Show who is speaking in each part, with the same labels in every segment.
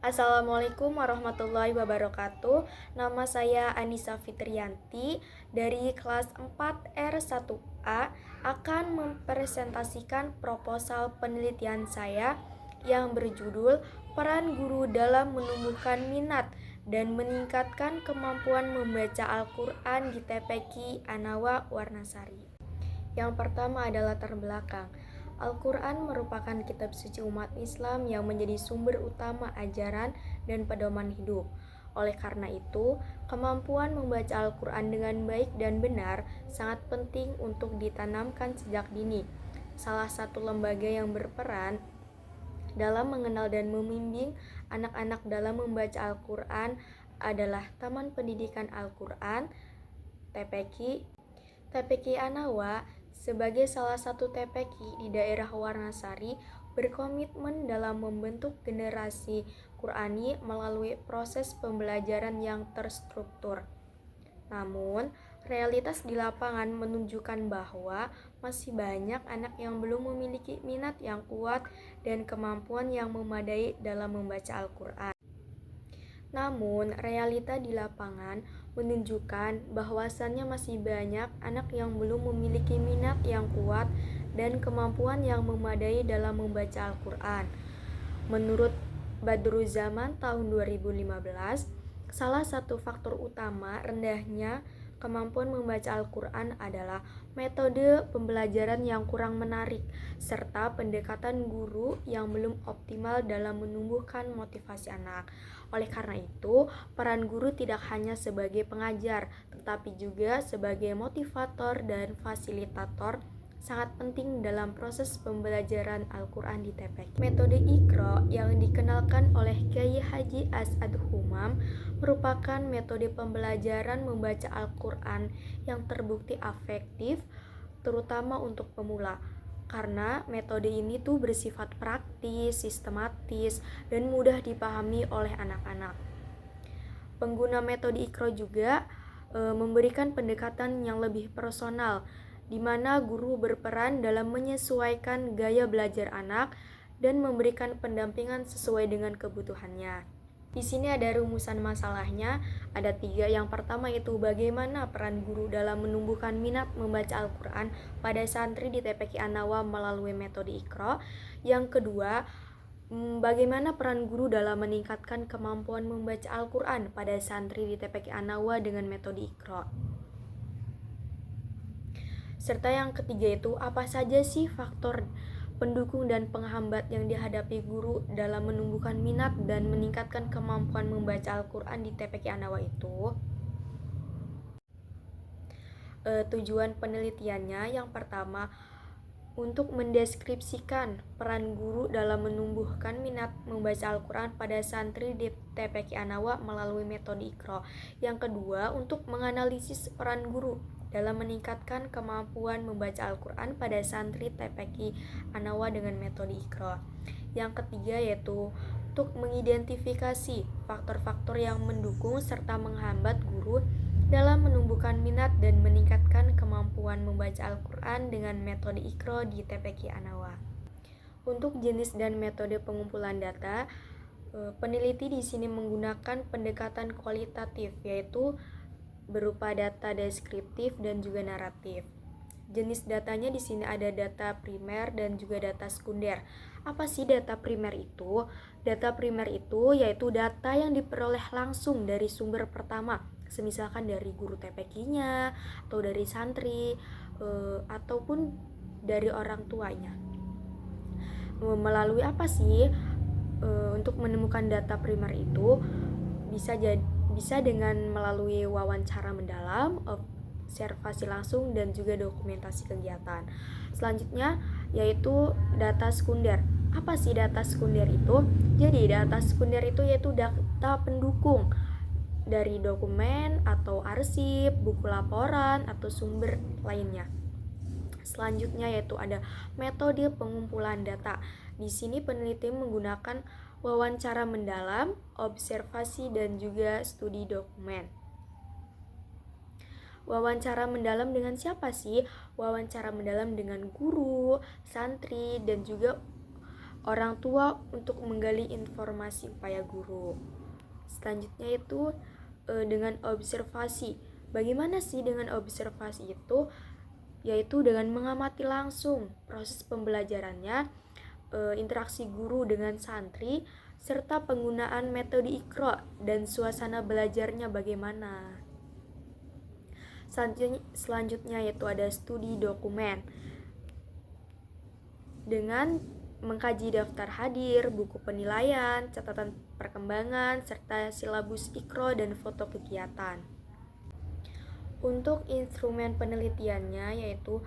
Speaker 1: Assalamualaikum warahmatullahi wabarakatuh. Nama saya Anissa Fitriyanti dari kelas 4R1A akan mempresentasikan proposal penelitian saya yang berjudul Peran Guru dalam Menumbuhkan Minat dan Meningkatkan Kemampuan Membaca Al-Quran di TPQ Anawa Warnasari. Yang pertama adalah latar belakang. Al-Quran merupakan kitab suci umat Islam yang menjadi sumber utama ajaran dan pedoman hidup. Oleh karena itu, kemampuan membaca Al-Quran dengan baik dan benar sangat penting untuk ditanamkan sejak dini. Salah satu lembaga yang berperan dalam mengenal dan membimbing anak-anak dalam membaca Al-Quran adalah Taman Pendidikan Al-Quran (TPQ). TPQ Anawa sebagai salah satu TPQ di daerah Warnasari berkomitmen dalam membentuk generasi Qurani melalui proses pembelajaran yang terstruktur. Namun, realitas di lapangan menunjukkan bahwa masih banyak anak yang belum memiliki minat yang kuat dan kemampuan yang memadai dalam membaca Al-Quran. Namun, realita di lapangan menunjukkan bahwasannya masih banyak anak yang belum memiliki minat yang kuat dan kemampuan yang memadai dalam membaca Al-Quran. Menurut Badruzzaman tahun 2015, salah satu faktor utama rendahnya kemampuan membaca Al-Quran adalah metode pembelajaran yang kurang menarik, serta pendekatan guru yang belum optimal dalam menumbuhkan motivasi anak. Oleh karena itu, peran guru tidak hanya sebagai pengajar, tetapi juga sebagai motivator dan fasilitator sangat penting dalam proses pembelajaran Al-Quran di TPQ. Metode Iqra yang dikenalkan oleh Kyai Haji As'ad Humam merupakan metode pembelajaran membaca Al-Quran yang terbukti efektif, terutama untuk pemula. Karena metode ini tuh bersifat praktis, sistematis, dan mudah dipahami oleh anak-anak. Pengguna metode Iqra juga memberikan pendekatan yang lebih personal, di mana guru berperan dalam menyesuaikan gaya belajar anak dan memberikan pendampingan sesuai dengan kebutuhannya. Di sini ada rumusan masalahnya, ada 3. Yang pertama yaitu bagaimana peran guru dalam menumbuhkan minat membaca Al-Quran pada santri di TPQ Anawa melalui metode Iqra. Yang kedua, bagaimana peran guru dalam meningkatkan kemampuan membaca Al-Quran pada santri di TPQ Anawa dengan metode Iqra. Serta yang ketiga itu, apa saja sih faktor pendukung dan penghambat yang dihadapi guru dalam menumbuhkan minat dan meningkatkan kemampuan membaca Al-Quran di TPQ Anawa itu? Tujuan penelitiannya yang pertama, untuk mendeskripsikan peran guru dalam menumbuhkan minat membaca Al-Quran pada santri di TPQ Anawa melalui metode Iqra. Yang kedua, untuk menganalisis peran guru dalam meningkatkan kemampuan membaca Al-Quran pada santri TPQ Anawa dengan metode Iqra. Yang ketiga yaitu untuk mengidentifikasi faktor-faktor yang mendukung serta menghambat guru dalam menumbuhkan minat dan meningkatkan kemampuan membaca Al-Quran dengan metode Iqra di TPQ Anawa. Untuk jenis dan metode pengumpulan data, peneliti di sini menggunakan pendekatan kualitatif, yaitu berupa data deskriptif dan juga naratif. Jenis datanya di sini ada data primer dan juga data sekunder. Apa sih data primer itu? Data primer itu yaitu data yang diperoleh langsung dari sumber pertama, semisalkan dari guru TPQ-nya atau dari santri ataupun dari orang tuanya. Melalui apa sih untuk menemukan data primer itu? Bisa dengan melalui wawancara mendalam, observasi langsung, dan juga dokumentasi kegiatan. Selanjutnya yaitu data sekunder. Apa sih data sekunder itu? Jadi data sekunder itu yaitu data pendukung dari dokumen atau arsip, buku laporan, atau sumber lainnya. Selanjutnya yaitu ada metode pengumpulan data. Di sini peneliti menggunakan wawancara mendalam, observasi, dan juga studi dokumen. Wawancara mendalam dengan siapa sih? Wawancara mendalam dengan guru, santri, dan juga orang tua untuk menggali informasi upaya guru. Selanjutnya itu dengan observasi. Bagaimana sih dengan observasi itu? Yaitu dengan mengamati langsung proses pembelajarannya, interaksi guru dengan santri, serta penggunaan metode Iqra dan suasana belajarnya bagaimana. Selanjutnya yaitu ada studi dokumen. Dengan mengkaji daftar hadir, buku penilaian, catatan perkembangan, serta silabus Iqra dan foto kegiatan. Untuk instrumen penelitiannya yaitu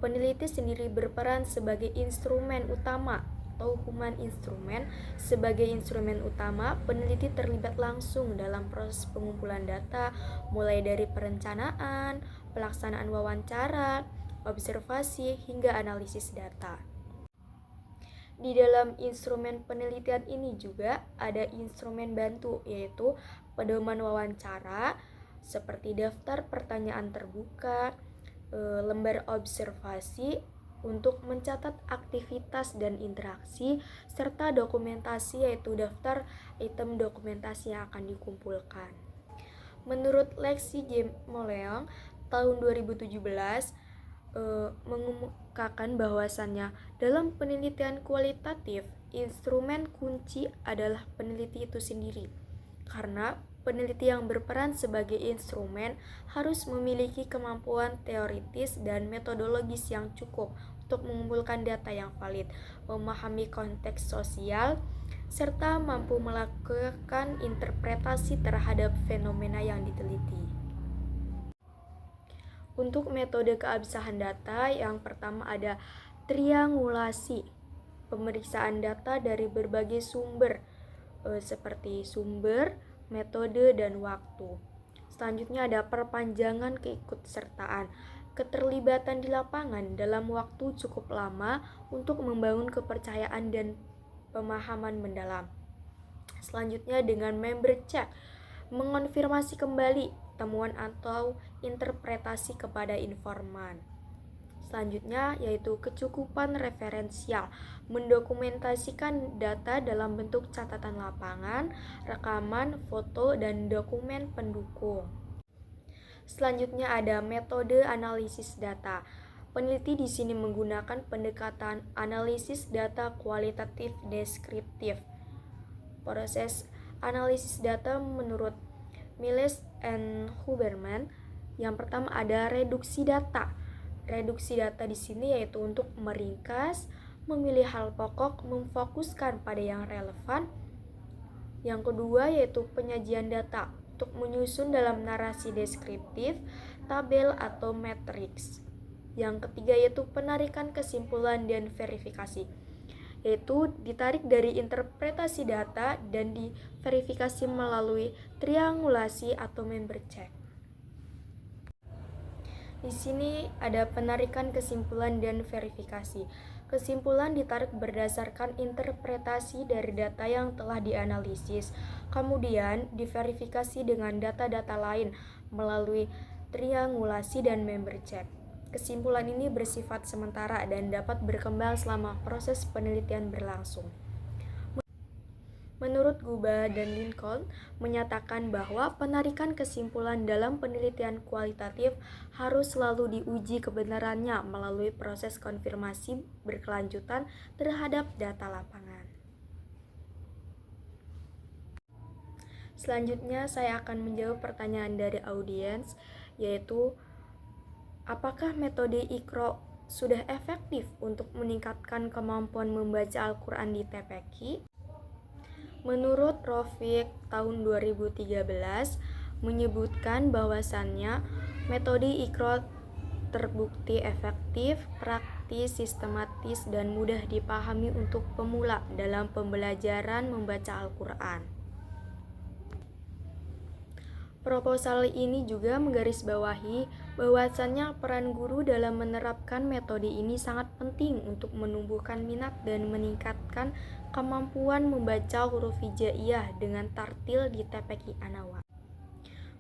Speaker 1: peneliti sendiri berperan sebagai instrumen utama atau human instrument. Sebagai instrumen utama, peneliti terlibat langsung dalam proses pengumpulan data, mulai dari perencanaan, pelaksanaan wawancara, observasi, hingga analisis data. Di dalam instrumen penelitian ini juga ada instrumen bantu, yaitu pedoman wawancara, seperti daftar pertanyaan terbuka, lembar observasi untuk mencatat aktivitas dan interaksi, serta dokumentasi yaitu daftar item dokumentasi yang akan dikumpulkan. Menurut Lexi J. Moleong tahun 2017 mengemukakan bahwasannya dalam penelitian kualitatif, instrumen kunci adalah peneliti itu sendiri. Karena peneliti yang berperan sebagai instrumen harus memiliki kemampuan teoritis dan metodologis yang cukup untuk mengumpulkan data yang valid, memahami konteks sosial, serta mampu melakukan interpretasi terhadap fenomena yang diteliti. Untuk metode keabsahan data, yang pertama ada triangulasi, pemeriksaan data dari berbagai sumber, seperti sumber, metode, dan waktu. Selanjutnya ada perpanjangan keikutsertaan, keterlibatan di lapangan dalam waktu cukup lama untuk membangun kepercayaan dan pemahaman mendalam. Selanjutnya dengan member check, mengonfirmasi kembali temuan atau interpretasi kepada informan. Selanjutnya yaitu kecukupan referensial, mendokumentasikan data dalam bentuk catatan lapangan, rekaman, foto, dan dokumen pendukung. Selanjutnya ada metode analisis data. Peneliti di sini menggunakan pendekatan analisis data kualitatif deskriptif. Proses analisis data menurut Miles and Huberman, yang pertama ada reduksi data. Reduksi data di sini yaitu untuk meringkas, memilih hal pokok, memfokuskan pada yang relevan. Yang kedua yaitu penyajian data untuk menyusun dalam narasi deskriptif, tabel atau matriks. Yang ketiga yaitu penarikan kesimpulan dan verifikasi, yaitu ditarik dari interpretasi data dan diverifikasi melalui triangulasi atau member check. Di sini ada penarikan kesimpulan dan verifikasi. Kesimpulan ditarik berdasarkan interpretasi dari data yang telah dianalisis, kemudian diverifikasi dengan data-data lain melalui triangulasi dan member check. Kesimpulan ini bersifat sementara dan dapat berkembang selama proses penelitian berlangsung. Menurut Guba dan Lincoln menyatakan bahwa penarikan kesimpulan dalam penelitian kualitatif harus selalu diuji kebenarannya melalui proses konfirmasi berkelanjutan terhadap data lapangan. Selanjutnya saya akan menjawab pertanyaan dari audiens, yaitu apakah metode Iqra sudah efektif untuk meningkatkan kemampuan membaca Al-Quran di TPQ? Menurut Rofiq tahun 2013 menyebutkan bahwasannya metode Iqra terbukti efektif, praktis, sistematis, dan mudah dipahami untuk pemula dalam pembelajaran membaca Al-Quran. Proposal ini juga menggarisbawahi bahwasannya peran guru dalam menerapkan metode ini sangat penting untuk menumbuhkan minat dan meningkatkan kemampuan membaca huruf hijaiyah dengan tartil di TPQ Anawa.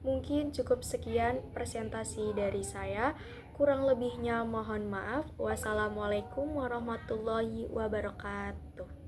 Speaker 1: Mungkin cukup sekian presentasi dari saya. kurang lebihnya mohon maaf. Wassalamualaikum warahmatullahi wabarakatuh.